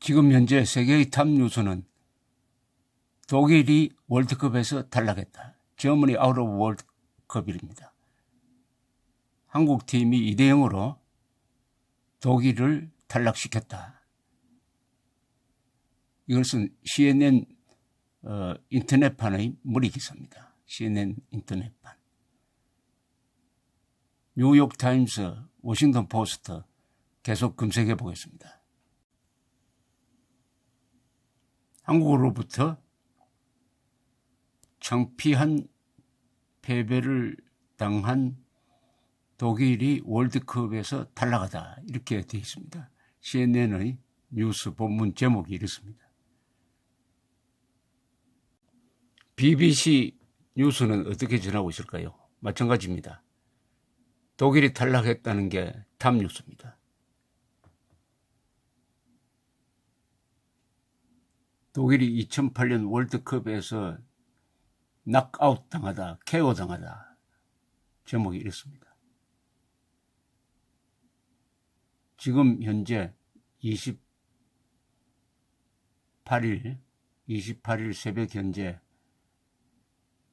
지금 현재 세계의 탑 뉴스는 독일이 월드컵에서 탈락했다. 저머니 아웃 오브 월드컵입니다. 한국팀이 2대0으로 독일을 탈락시켰다. 이것은 CNN 인터넷판의 무리기사입니다. CNN 인터넷판. 뉴욕타임스, 워싱턴 포스트 계속 검색해 보겠습니다. 한국으로부터 창피한 패배를 당한 독일이 월드컵에서 탈락하다, 이렇게 되어 있습니다. CNN의 뉴스 본문 제목이 이렇습니다. BBC 뉴스는 어떻게 전하고 있을까요? 마찬가지입니다. 독일이 탈락했다는 게 탑 뉴스입니다. 독일이 2008년 월드컵에서 낙아웃 당하다, KO 당하다, 제목이 이렇습니다. 지금 현재 28일 새벽 현재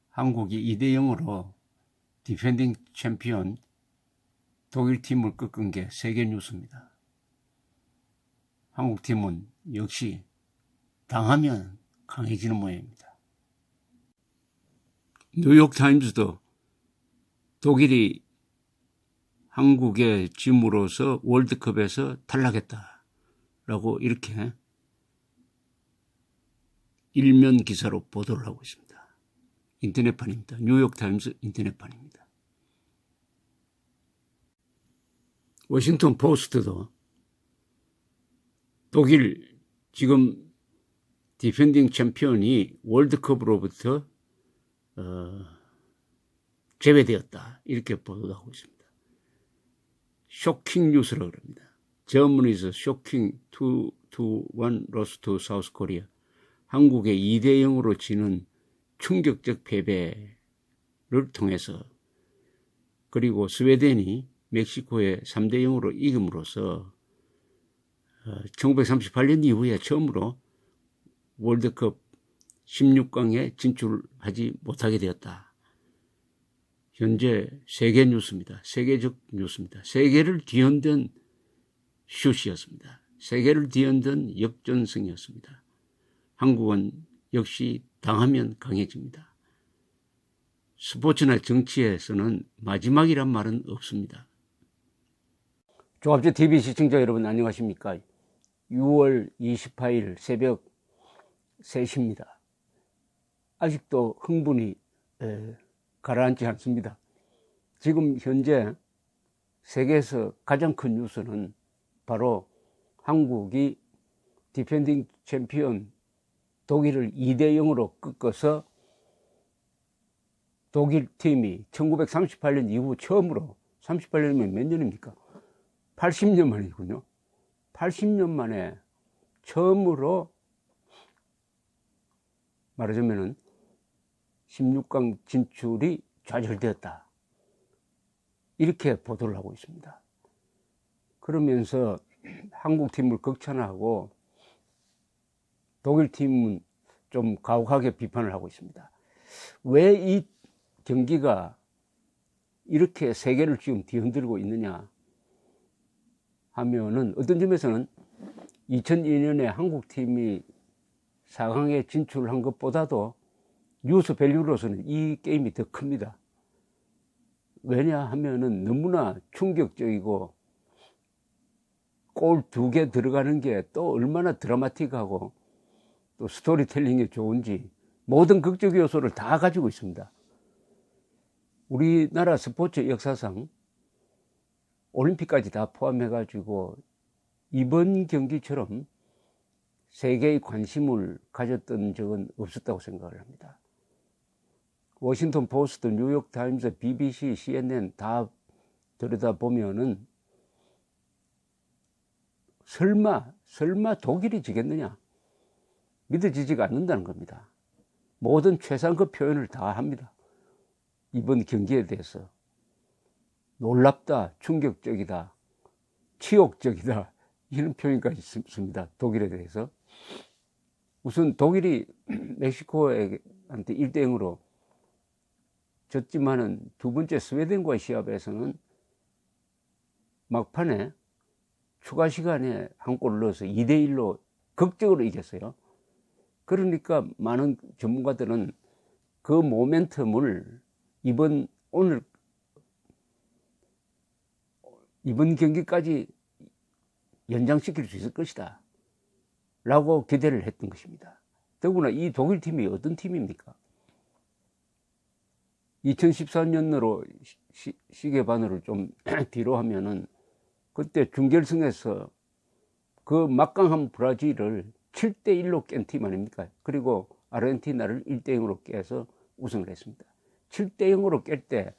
한국이 2대0으로 디펜딩 챔피언 독일팀을 꺾은 게 세계 뉴스입니다. 한국팀은 역시 당하면 강해지는 모양입니다. 뉴욕타임스도 독일이 한국의 짐으로서 월드컵에서 탈락했다라고 이렇게 일면 기사로 보도를 하고 있습니다. 인터넷판입니다. 뉴욕타임스 인터넷판입니다. 워싱턴 포스트도 독일 지금 디펜딩 챔피언이 월드컵으로부터 제외되었다, 이렇게 보도하고 있습니다. 쇼킹 뉴스라고 합니다. Germany's shocking 2-1 loss to South Korea. 한국의 2대0으로 지는 충격적 패배를 통해서, 그리고 스웨덴이 멕시코에 3대0으로 이김으로써 1938년 이후에 처음으로 월드컵 16강에 진출하지 못하게 되었다. 현재 세계 뉴스입니다. 세계적 뉴스입니다. 세계를 뒤흔든 슛이었습니다. 세계를 뒤흔든 역전승이었습니다. 한국은 역시 당하면 강해집니다. 스포츠나 정치에서는 마지막이란 말은 없습니다. 종합제 시청자 여러분, 안녕하십니까? 6월 28일 새벽 3시입니다. 아직도 흥분이 가라앉지 않습니다. 지금 현재 세계에서 가장 큰 뉴스는 바로 한국이 디펜딩 챔피언 독일을 2대0으로 꺾어서 독일 팀이 1938년 이후 처음으로, 38년이면 몇 년입니까? 80년 만이군요. 80년 만에 처음으로 말하자면은 16강 진출이 좌절되었다, 이렇게 보도를 하고 있습니다. 그러면서 한국팀을 극찬하고 독일팀은 좀 가혹하게 비판을 하고 있습니다. 왜 이 경기가 이렇게 세계를 지금 뒤흔들고 있느냐 하면은, 어떤 점에서는 2002년에 한국팀이 4강에 진출한 것보다도 뉴스 밸류로서는 이 게임이 더 큽니다. 왜냐하면은 너무나 충격적이고 골 2개 들어가는 게 또 얼마나 드라마틱하고 또 스토리텔링이 좋은지 모든 극적 요소를 다 가지고 있습니다. 우리나라 스포츠 역사상 올림픽까지 다 포함해 가지고 이번 경기처럼 세계의 관심을 가졌던 적은 없었다고 생각을 합니다. 워싱턴 포스트, 뉴욕 타임스, BBC, CNN 다 들여다보면은 설마 독일이 지겠느냐, 믿어지지가 않는다는 겁니다. 모든 최상급 표현을 다 합니다. 이번 경기에 대해서 놀랍다, 충격적이다, 치욕적이다, 이런 표현까지 있습니다. 독일에 대해서. 우선 독일이 멕시코한테 1대0으로 졌지만은 두 번째 스웨덴과의 시합에서는 막판에 추가 시간에 한 골을 넣어서 2대1로 극적으로 이겼어요. 그러니까 많은 전문가들은 그 모멘텀을 이번 경기까지 연장시킬 수 있을 것이다 라고 기대를 했던 것입니다. 더구나 이 독일 팀이 어떤 팀입니까? 2014년으로 시계반으로 좀 뒤로 하면은 그때 준결승에서 그 막강한 브라질을 7대1로 깬 팀 아닙니까? 그리고 아르헨티나를 1대0으로 깨서 우승을 했습니다. 7대0으로 깰 때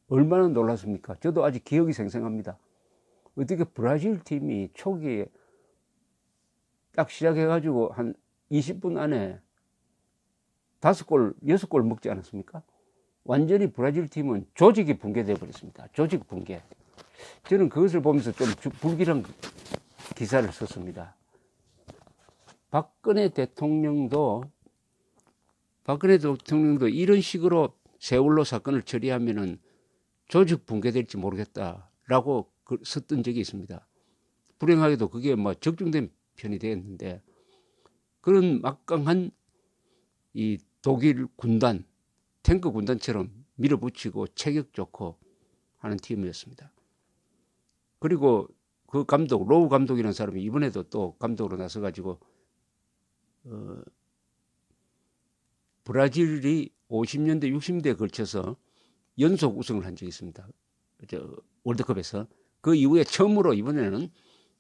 얼마나 놀랐습니까? 저도 아직 기억이 생생합니다. 어떻게 브라질 팀이 초기에 딱 시작해가지고 한 20분 안에 5골, 6골 먹지 않았습니까? 완전히 브라질 팀은 조직이 붕괴되어 버렸습니다. 조직 붕괴. 저는 그것을 보면서 좀 불길한 기사를 썼습니다. 박근혜 대통령도 이런 식으로 세월호 사건을 처리하면은 조직 붕괴될지 모르겠다라고 썼던 적이 있습니다. 불행하게도 그게 뭐 적중된 편이 되었는데, 그런 막강한 이 독일 군단, 탱크 군단처럼 밀어붙이고 체격 좋고 하는 팀이었습니다. 그리고 그 감독, 로우 감독이라는 사람이 이번에도 또 감독으로 나서가지고 브라질이 50년대, 60년대에 걸쳐서 연속 우승을 한 적이 있습니다. 월드컵에서. 그 이후에 처음으로 이번에는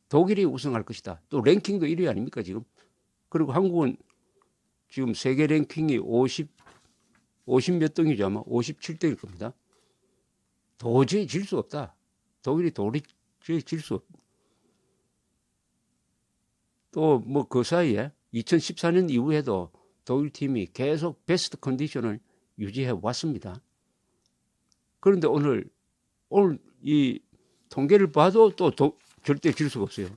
독일이 우승할 것이다. 또 랭킹도 1위 아닙니까, 지금? 그리고 한국은 지금 세계 랭킹이 50 몇 등이죠. 아마 57등일 겁니다. 도저히 질 수 없다. 독일이 도저히 질 수 없다. 또 뭐 그 사이에 2014년 이후에도 독일 팀이 계속 베스트 컨디션을 유지해 왔습니다. 그런데 오늘 이 통계를 봐도 또 절대 질 수가 없어요.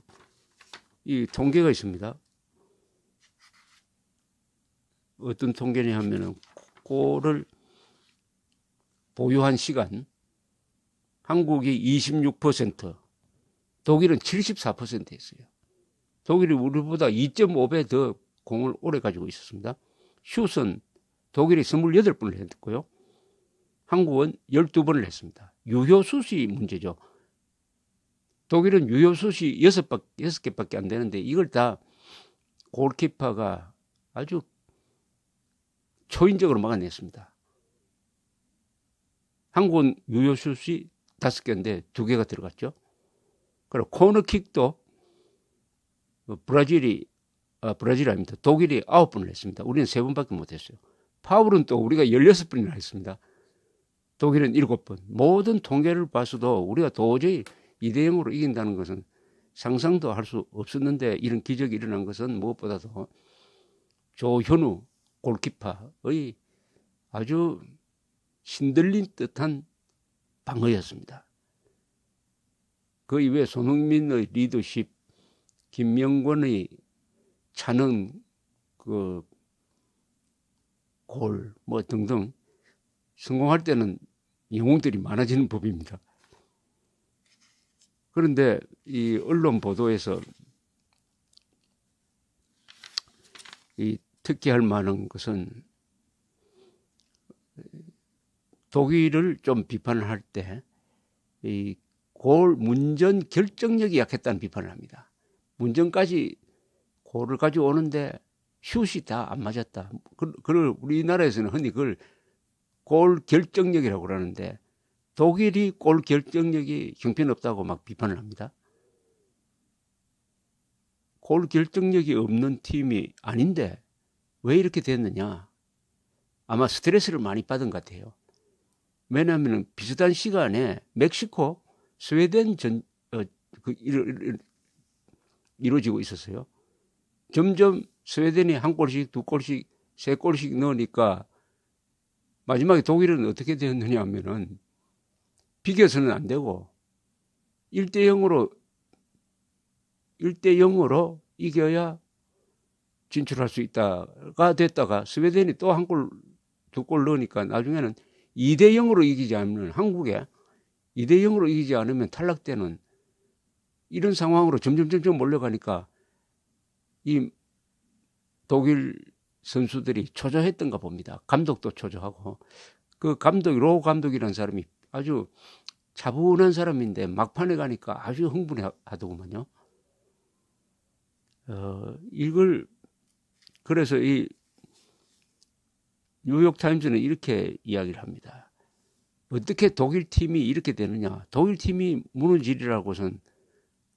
이 통계가 있습니다. 어떤 통계냐 하면은 골을 보유한 시간, 한국이 26%, 독일은 74%였어요. 독일이 우리보다 2.5배 더 공을 오래 가지고 있었습니다. 슛은 독일이 28번을 했고요. 한국은 12번을 했습니다. 유효슛이 문제죠. 독일은 유효슛이 6개밖에 안 되는데 이걸 다 골키퍼가 아주 초인적으로 막아냈습니다. 한국은 유효슛이 5개인데 2개가 들어갔죠. 그리고 코너킥도 브라질이 아닙니다. 독일이 9번을 했습니다. 우리는 3번밖에 못했어요. 파울은 또 우리가 16번이나 했습니다. 독일은 7번. 모든 통계를 봐서도 우리가 도저히 2대0으로 이긴다는 것은 상상도 할 수 없었는데, 이런 기적이 일어난 것은 무엇보다도 조현우 골키퍼의 아주 신들린 듯한 방어였습니다. 그 이외에 손흥민의 리더십, 김명권의 차는 그 골, 뭐 등등, 성공할 때는 영웅들이 많아지는 법입니다. 그런데 이 언론 보도에서 이 특기할 만한 것은 독일을 좀 비판을 할 때 이 골 문전 결정력이 약했다는 비판을 합니다. 문전까지 골을 가져오는데 슛이 다 안 맞았다. 그걸 우리나라에서는 흔히 그걸 골 결정력이라고 그러는데, 독일이 골 결정력이 형편없다고 막 비판을 합니다. 골 결정력이 없는 팀이 아닌데 왜 이렇게 됐느냐? 아마 스트레스를 많이 받은 것 같아요. 왜냐하면 비슷한 시간에 멕시코, 스웨덴 이루어지고 있었어요. 점점 스웨덴이 1골씩, 2골씩, 3골씩 넣으니까 마지막에 독일은 어떻게 되었느냐 하면은, 비겨서는 안 되고 1대0으로 1대 0으로 이겨야 진출할 수 있다가 됐다가 스웨덴이 또 한 골, 두 골 넣으니까 나중에는 2대 0으로 이기지 않으면 한국에 2대 0으로 이기지 않으면 탈락되는 이런 상황으로 점점 몰려가니까 이 독일 선수들이 초조했던가 봅니다. 감독도 초조하고 그 감독 로 감독이라는 사람이 아주 차분한 사람인데 막판에 가니까 아주 흥분하더구만요. 이걸 그래서 이 뉴욕 타임즈는 이렇게 이야기를 합니다. 어떻게 독일 팀이 이렇게 되느냐? 독일 팀이 무너지리라고선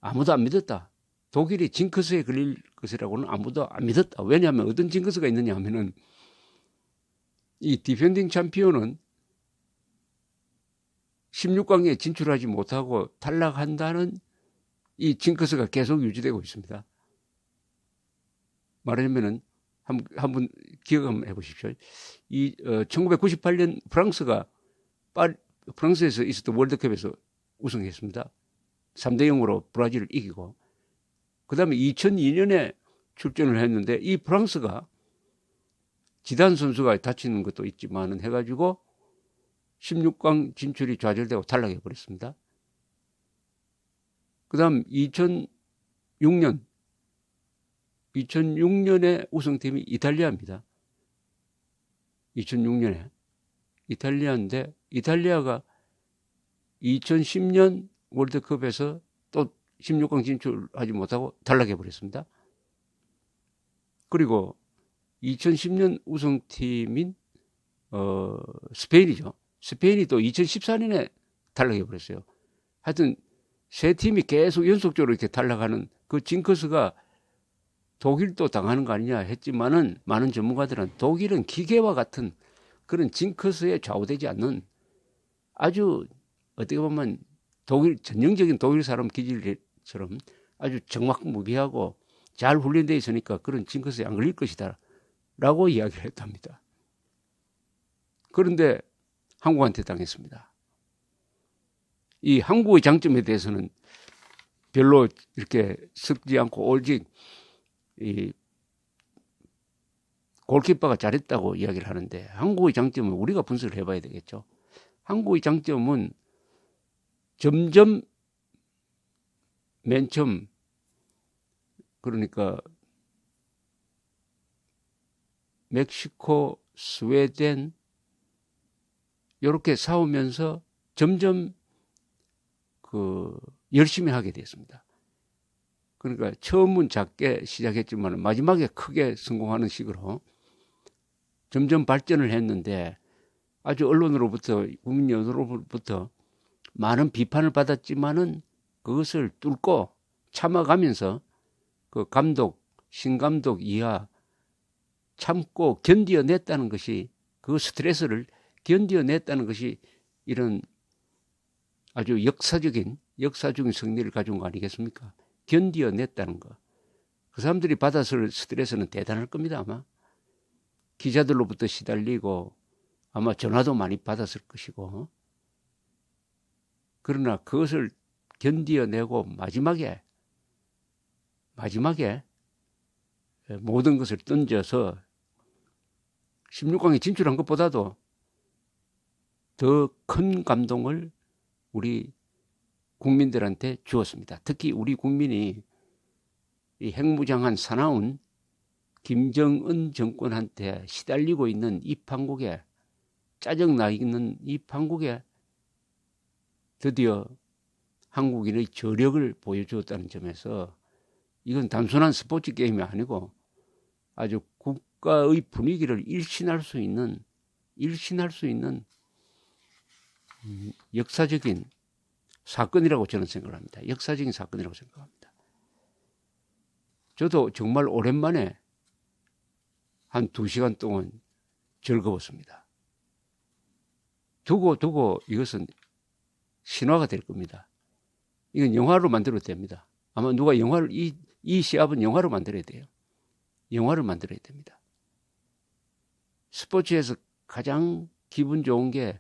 아무도 안 믿었다. 독일이 징크스에 걸릴 것이라고는 아무도 안 믿었다. 왜냐하면 어떤 징크스가 있느냐 하면은 이 디펜딩 챔피언은 16강에 진출하지 못하고 탈락한다는 이 징크스가 계속 유지되고 있습니다. 말하자면은 한번 기억 한번 해보십시오. 1998년 프랑스에서 있었던 월드컵에서 우승했습니다. 3대 0으로 브라질을 이기고 그 다음에 2002년에 출전을 했는데 이 프랑스가 지단 선수가 다치는 것도 있지만은 해가지고 16강 진출이 좌절되고 탈락해 버렸습니다. 그 다음 2006년에 우승팀이 이탈리아입니다. 2006년에 이탈리아인데 이탈리아가 2010년 월드컵에서 또 16강 진출하지 못하고 탈락해 버렸습니다. 그리고 2010년 우승팀인 스페인이죠. 스페인이 또 2014년에 탈락해 버렸어요. 하여튼 세 팀이 계속 연속적으로 이렇게 탈락하는 그 징크스가 독일도 당하는 거 아니냐 했지만은 많은 전문가들은 독일은 기계와 같은 그런 징크스에 좌우되지 않는 아주 어떻게 보면 전형적인 독일 사람 기질처럼 아주 정확무비하고 잘 훈련되어 있으니까 그런 징크스에 안 걸릴 것이다 라고 이야기를 했답니다. 그런데 한국한테 당했습니다. 이 한국의 장점에 대해서는 별로 이렇게 섞지 않고 오직 이 골키퍼가 잘했다고 이야기를 하는데 한국의 장점은 우리가 분석을 해봐야 되겠죠. 한국의 장점은 점점 맨 처음 그러니까 멕시코, 스웨덴 이렇게 싸우면서 점점 열심히 하게 됐습니다. 그러니까 처음은 작게 시작했지만 마지막에 크게 성공하는 식으로 점점 발전을 했는데 아주 언론으로부터 국민 여론으로부터 많은 비판을 받았지만은 그것을 뚫고 참아가면서 그 신감독 이하 참고 견디어냈다는 것이 그 스트레스를 견디어냈다는 것이 이런 아주 역사적인 승리를 가져온 거 아니겠습니까? 견디어냈다는 거. 그 사람들이 받았을 스트레스는 대단할 겁니다, 아마. 기자들로부터 시달리고 아마 전화도 많이 받았을 것이고. 그러나 그것을 견디어내고 마지막에 모든 것을 던져서 16강에 진출한 것보다도 더 큰 감동을 우리 국민들한테 주었습니다. 특히 우리 국민이 이 핵무장한 사나운 김정은 정권한테 시달리고 있는 이 판국에 짜증나 있는 이 판국에 드디어 한국인의 저력을 보여주었다는 점에서 이건 단순한 스포츠 게임이 아니고 아주 국가의 분위기를 일신할 수 있는 역사적인 사건이라고 저는 생각을 합니다. 역사적인 사건이라고 생각합니다. 저도 정말 오랜만에 한 2시간 동안 즐거웠습니다. 두고 이것은 신화가 될 겁니다. 이건 영화로 만들어도 됩니다. 아마 누가 이 시합은 영화로 만들어야 돼요. 영화를 만들어야 됩니다. 스포츠에서 가장 기분 좋은 게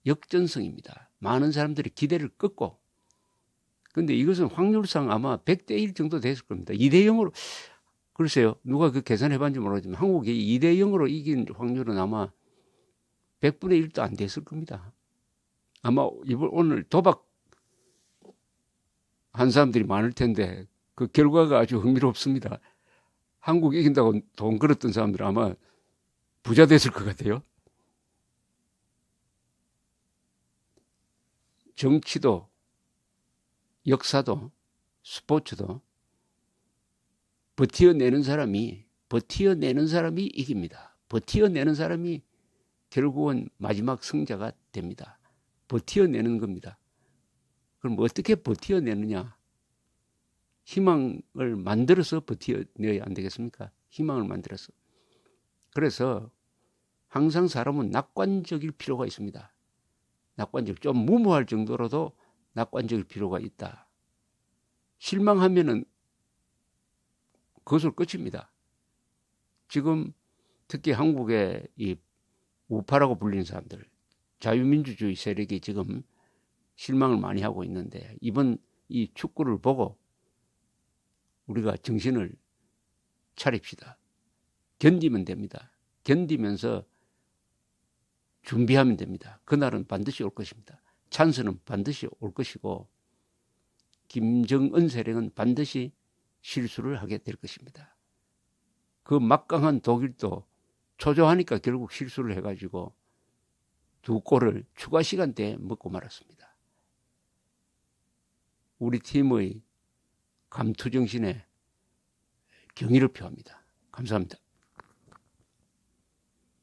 역전성입니다. 많은 사람들이 기대를 꺾고 근데 이것은 확률상 아마 100대 1 정도 됐을 겁니다. 2대 0으로, 글쎄요. 누가 그 계산해 봤는지 모르지만 한국이 2대 0으로 이긴 확률은 아마 100분의 1도 안 됐을 겁니다. 아마 오늘 도박 한 사람들이 많을 텐데 그 결과가 아주 흥미롭습니다. 한국 이긴다고 돈 걸었던 사람들 아마 부자 됐을 것 같아요. 정치도, 역사도, 스포츠도 버티어내는 사람이 이깁니다. 버티어내는 사람이 결국은 마지막 승자가 됩니다. 버티어내는 겁니다. 그럼 어떻게 버티어내느냐? 희망을 만들어서 버티어내야 안 되겠습니까? 희망을 만들어서. 그래서 항상 사람은 낙관적일 필요가 있습니다. 낙관적, 좀 무모할 정도로도 낙관적일 필요가 있다. 실망하면은 그것으로 끝입니다. 지금 특히 한국의 이 우파라고 불리는 사람들, 자유민주주의 세력이 지금 실망을 많이 하고 있는데 이번 이 축구를 보고 우리가 정신을 차립시다. 견디면 됩니다. 견디면서 준비하면 됩니다. 그날은 반드시 올 것입니다. 찬스는 반드시 올 것이고 김정은 세력은 반드시 실수를 하게 될 것입니다. 그 막강한 독일도 초조하니까 결국 실수를 해가지고 2골을 추가 시간대에 먹고 말았습니다. 우리 팀의 감투정신에 경의를 표합니다. 감사합니다.